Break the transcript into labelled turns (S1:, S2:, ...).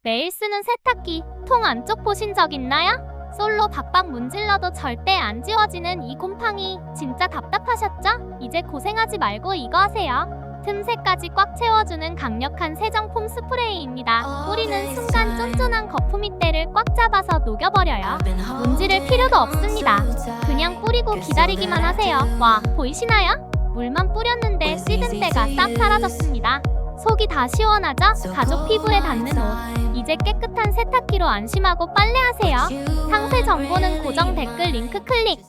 S1: 매일 쓰는 세탁기, 통 안쪽 보신 적 있나요? 솔로 박박 문질러도 절대 안 지워지는 이 곰팡이 진짜 답답하셨죠? 이제 고생하지 말고 이거 하세요. 틈새까지 꽉 채워주는 강력한 세정 폼 스프레이입니다. 뿌리는 순간 쫀쫀한 거품이 때를 꽉 잡아서 녹여버려요. 문지를 필요도 없습니다. 그냥 뿌리고 기다리기만 하세요. 와, 보이시나요? 물만 뿌렸는데 시든 때가 싹 사라졌습니다. 속이 다 시원하죠? 가족 피부에 닿는 옷. 이제 깨끗한 세탁기로 안심하고 빨래하세요. 상세 정보는 고정 댓글 링크 클릭.